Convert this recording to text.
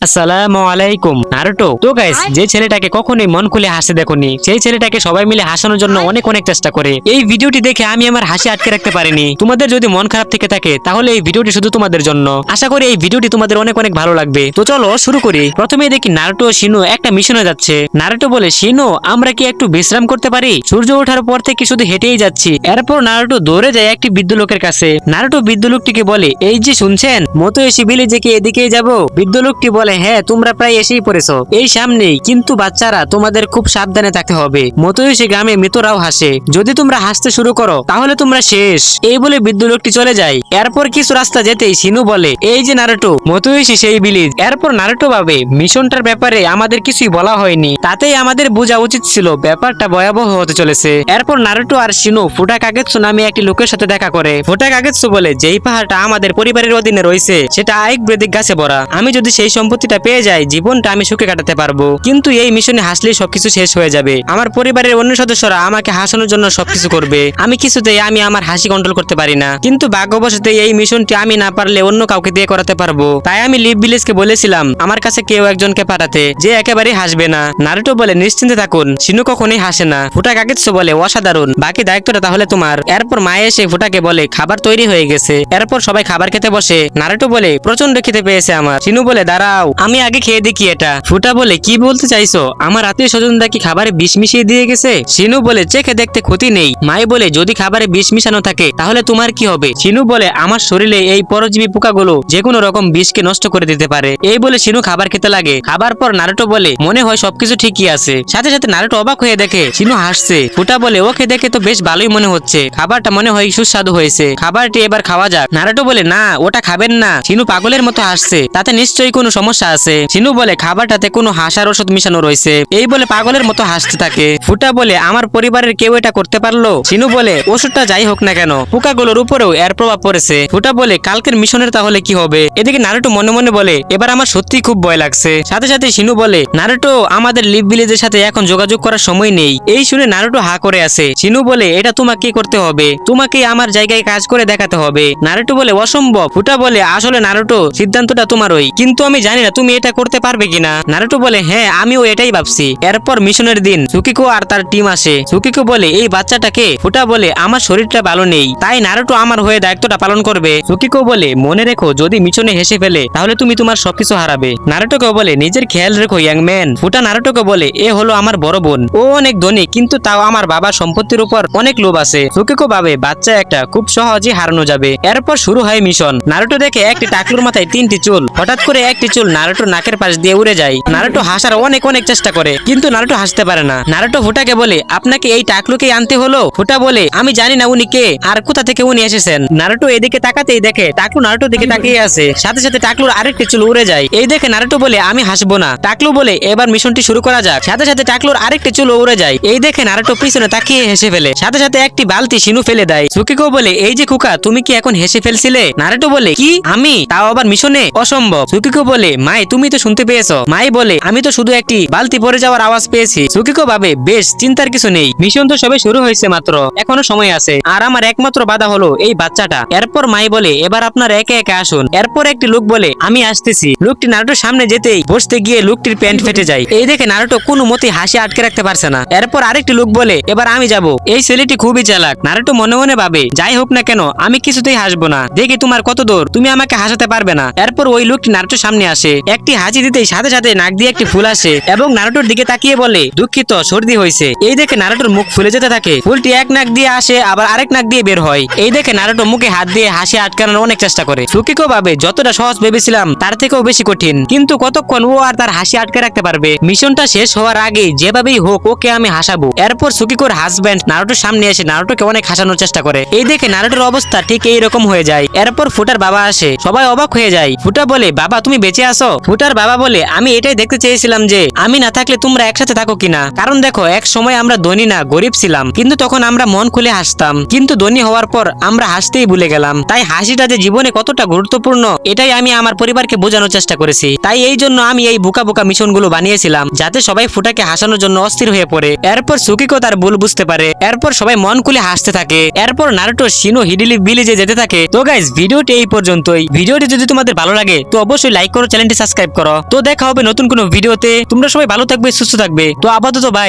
আসসালামু আলাইকুম। নারুটো, তো গাইস, যে ছেলেটাকে কখনোই মন খুলে হাসতে দেখোনি, সেই ছেলেটাকে সবাই মিলে হাসানোর জন্য অনেক অনেক চেষ্টা করে। এই ভিডিওটি দেখে আমি আমার হাসি আটকে রাখতে পারিনি। তোমাদের যদি মন খারাপ থেকে থাকে তাহলে এই ভিডিওটি শুধু তোমাদের জন্য। আশা করি এই ভিডিওটি তোমাদের অনেক অনেক ভালো লাগবে। তো চলো শুরু করি। প্রথমেই দেখি নারুটো ও শিনু একটা মিশনে যাচ্ছে। নারুটো বলে, শিনু, আমরা কি একটু বিশ্রাম করতে পারি? সূর্য ওঠার পর থেকে শুধু হেঁটেই যাচ্ছি। এরপর নারুটো দৌড়ে যায় একটি বৃদ্ধ লোকের কাছে। নারুটো বৃদ্ধ লোকটিকে বলে, এই যে শুনছেন, মতো এসে ভিলেজে কি এদিকেই যাব? বৃদ্ধ লোকটি বলে, হ্যাঁ, তোমরা প্রায় এসেই পড়েছো, এই সামনেই। কিন্তু বাচ্চারা, তোমাদের খুব সাবধানে থাকতে হবে। মতোই গ্রামে মৃতরাও হাসে, যদি তোমরা হাসতে শুরু করো তাহলে তোমরা শেষ। এই বলে বৃদ্ধ লোকটি চলে যায়। এরপর কিছু রাস্তা যেতেই শিনু বলে, এই যে নারুটো, মতোই সেই ভিলেজ। এরপর নারুটো ভাবে, মিশনটার ব্যাপারে আমাদের কিছুই বলা হয়নি, তাতেই আমাদের বোঝা উচিত ছিল ব্যাপারটা ভয়াবহ হতে চলেছে। এরপর নারুটো আর শিনু ফুটা কাগেৎসু নামে একটি লোকের সাথে দেখা করে। ফুটা কাগেৎসু বলে, যেই পাহাড়টা আমাদের পরিবারের অধীনে রয়েছে সেটা আয়ুর্বেদিক গাছে ভরা। আমি যদি সেই সম্পত্তিটা পেয়ে যাই, জীবনটা আমি সুখে কাটাতে পারবো। কিন্তু এই মিশনে হাসলেই সবকিছু শেষ হয়ে যাবে। আমার পরিবারের অন্য সদস্যরা আমাকে হাসানোর জন্য সবকিছু করবে। আমি কিছুতেই আমার হাসি কন্ট্রোল করতে পারি না। কিন্তু ভাগ্যবশত এই মিশনটি আমি না পারলে অন্য কাউকে দিয়ে করাতে পারবো। তাই আমি লিভ ভিলেজকে বলেছিলাম আমার কাছে কেউ একজনকে পাঠাতে, যে একেবারেই হাসবে না। নারুটো বলে, নিশ্চিন্তে থাকুন, শিনু কখনোই হাসে না। ফুটা কাগেৎসু বলে, অসাধারণ, বাকি দায়িত্বটা তাহলে তোমার। এরপর মায়ে এসে ফুটাকে বলে, খাবার তৈরি হয়ে গেছে। এরপর সবাই খাবার খেতে বসে। নারুটো বলে, প্রচন্ড খেতে পেয়েছে আমার। শিনু বলে, দাঁড়াও, আমি আগে খেয়ে দেখি এটা। ফুটা বলে, কি বলতে চাইছো? আমার আত্মীয় স্বজনরা কি খাবারে বিষ মিশিয়ে দিয়ে গেছে? শিনু বলে, চেখে দেখতে ক্ষতি নেই। মাই বলে, যদি খাবারে বিষ মিশানো থাকে তাহলে তোমার কি হবে? শিনু বলে, আমার শরীরে এই পরজীবী পোকাগুলো যে কোনো রকম বিষকে নষ্ট করে দিতে পারে। এই বলে শিনু খাবার খেতে লাগে। খাবার পর নারুটো বলে, মনে হয় সবকিছু ঠিকই আছে। সাথে সাথে নারুটো অবাক হয়ে দেখে শিনু হাসছে। ফুটা বলে, ওকে দেখে তো বেশ ভালোই মনে হচ্ছে, খাবারটা মনে হয় সুস্বাদু হয়েছে, খাবারটি এবার খাওয়া যাক। নারুটো বলে, না, ওটা খাবেন না। শিনু পাগলের মতো হাসছে, তাতে নিশ্চয়ই কোনো সমস্যা আছে। শিনু বলে, খাবারটাতে কোনো হাসার ওষুধ মিশানো রয়েছে। এই বলে পাগলের মতো হাসতে থাকে। ফুটা বলে, আমার পরিবারের কেউ এটা করতে পারলো? শিনু বলে, ওষুধটা যাই হোক না কেন, পোকাগুলোর উপরেও এর প্রভাব পড়েছে। ফুটা বলে, কালকের মিশনের তাহলে কি হবে? এদিকে নারুটো মনে মনে বলে, এবার আমার সত্যিই খুব ভয় লাগছে। সাথে সাথে শিনু বলে, নারুটো, আমাদের লিভ ভিলেজের সাথে এখন যোগাযোগ করার সময় নেই। এই শুনে নারুটো হা করে আছে। শিনু বলে, এটা তোমাকে করতে হবে, তোমাকে আমার জায়গায় কাজ করে দেখাতে হবে। নারুটো বলে, অসম্ভব। ফুটা বলে, আসলে নারুটো, সিদ্ধান্তটা তোমারই, কিন্তু আমি জানি না তুমি এটা করতে পারবে কিনা। নারুটো বলে, হ্যাঁ, আমিও এটাই ভাবছি। এরপর মিশনের দিন সুকিকো আর তার টিম আসে। সুকিকো বলে, এই বাচ্চাটাকে? ফুটা বলে, আমার শরীরটা ভালো নেই, তাই নারুটো আমার হয়ে দায়িত্বটা পালন করবে। সুকিকো বলে, মনে রেখো, যদি মিশনে হেসে ফেলে তাহলে তুমি তোমার সবকিছু হারাবে। নারুটোকে বলে, নিজের খেয়াল রেখো ইয়াং ম্যান। ফুটা নারুটোকে বলে, এ হলো আমার বড় বোন, ও অনেক ধনী, কিন্তু তাও আমার বাবার সম্পত্তির উপর অনেক লোভ আছে। সুকিকো ভাবে বাচ্চা একটা খুব সহজেই হারানো যাবে। এরপর শুরু হয় মিশন। নারুটো দেখে একটি টাকলুর মাথায় 3টি চুল। হঠাৎ করে একটি চুল নারুটোর নাকের পাশ দিয়ে উড়ে যায়। নারুটো হাসার অনেক অনেক চেষ্টা করে, কিন্তু নারুটো হাসতে পারে না। নারুটো ফুটাকে বলে, আপনাকে এই টাকলুকেই আনতে হলো? ফুটা বলে, আমি জানি না উনি কে আর কোথা থেকে উনি এসেছেন। নারুটো এদিকে তাকাতেই দেখে টাকলু নারুটোর দিকে তাকিয়ে আছে। সাথে সাথে টাকলুর আরেকটি চুল উড়ে যায়। এই দেখে নারুটো বলে, আমি হাসবো না। টাকলু বলে, এবার মিশনটি শুরু করা যাক। সাথে সাথে টাকলুর আরেকটি চুল উড়ে যায়। এই দেখে নারুটো পিছনে তাকিয়ে হেসে ফেলে। সাথে সাথে একটি বালতি শিনু ফেলে দেয়। সুকিকো বলে, এই যে খোকা, তুমি কি এখন হেসে ফেলছিলে? নারুটো বলে, কি, আমি? তাও আবার মিশনে? অসম্ভব। সুকিকো বলে, মাই, তুমি তো শুনতে পেয়েছো? মাই বলে, আমি তো শুধু একটি বালতি পড়ে যাওয়ার আওয়াজ পেয়েছি। সুকিকো ভাবে, বেশ, চিন্তার কিছু নেই, মিশন তো সবে শুরু হয়েছে মাত্র, এখনো সময় আছে, আর আমার একমাত্র বাধা হলো এই বাচ্চাটা। এরপর মাই বলে, এবার আপনার একে একে আসুন। এরপর একটি লোক বলে, আমি আসতেছি। লোকটি নারুটোর সামনে যেতেই বসতে গিয়ে লোকটির প্যান্ট ফেটে যায়। এই দেখে নারুটো কোনো মতে হাসি আটকে রাখতে পারছে না। এরপর আরেকটি লোক বলে, এবার আমি যাব। এই ছেলেটি খুবই চালাক। নারুটো মনে মনে ভাবে, যাই হোক না কেন, আমি কিছুতেই হাসবো না, দেখি তোমার কত দূর, তুমি আমাকে হাসাতে পারবে না। এরপর ওই লোকটি নারুটোর সামনে আসে। একটি হাসি দিতেই সাথে সাথে নাক দিয়ে একটি ফুল আসে এবং নারুটোর দিকে তাকিয়ে বলে, দুঃখিত, সর্দি হয়েছে। এই দেখে নারুটোর মুখ ফুলে যেতে থাকে। ফুলটি এক নাক দিয়ে আসে, আবার আরেক নাক দিয়ে বের হয়। এই দেখে নারুটো মুখে হাত দিয়ে হাসি আটকানোর অনেক চেষ্টা করে। সুকিকো ভাবে, যতটা সহজ ভেবেছিলাম তার থেকেও বেশি কঠিন, কিন্তু কতক্ষণ ও আর তার হাসি আটকে রাখতে পারবে? মিশনটা শেষ হওয়ার আগে যেভাবেই হোক ওকে আমি হাসাবো। এরপর সুকিকোর হাজবেন্ড নারুটোর সামনে এসে নারুটোকে অনেক হাসানোর চেষ্টা করে। এই দেখে নারুটোর অবস্থা ঠিক এইরকম হয়ে যায়। এরপর ফুটার বাবা আসে, সবাই অবাক হয়ে যায়। ফুটা বলে, বাবা, তুমি বেঁচে আছো? ফুটার বাবা বলে, আমি এটাই দেখতে চেয়েছিলাম যে আমি না থাকলে তোমরা একসাথে থাকো কিনা। কারণ দেখো, এক সময় আমরা ধনী না, গরিব ছিলাম, কিন্তু তখন আমরা মন খুলে হাসতাম, কিন্তু ধনী হওয়ার পর আমরা হাসতেই ভুলে গেলাম। তাই হাসিটা যে জীবনে কতটা গুরুত্বপূর্ণ এটাই আমি আমার পরিবারকে বোঝানোর চেষ্টা করেছি। তাই এই জন্য আমি এই বোকা বোকা মিশনগুলো বানিয়েছিলাম, যাতে সবাই ফুটাকে হাসানোর জন্য অস্থির হয়ে পড়ে। এরপর সুকিকো তার ভুল বুঝতে পারে। এরপর সবাই মন খুলে হাসতে থাকে। এরপর নারুটো শিনু হিডিলি ভিলেজে যেতে থাকে। তো গাইস, ভিডিওটি এই পর্যন্তই। ভিডিওটি যদি তোমাদের ভালো লাগে তো অবশ্যই লাইক করো, চ্যানেলটি চ্যানেলটি সাবস্ক্রাইব করো। তো দেখা হবে নতুন কোনো ভিডিওতে। তোমরা সবাই ভালো থাকবে, সুস্থ থাকবে। তো আপাতত বাই।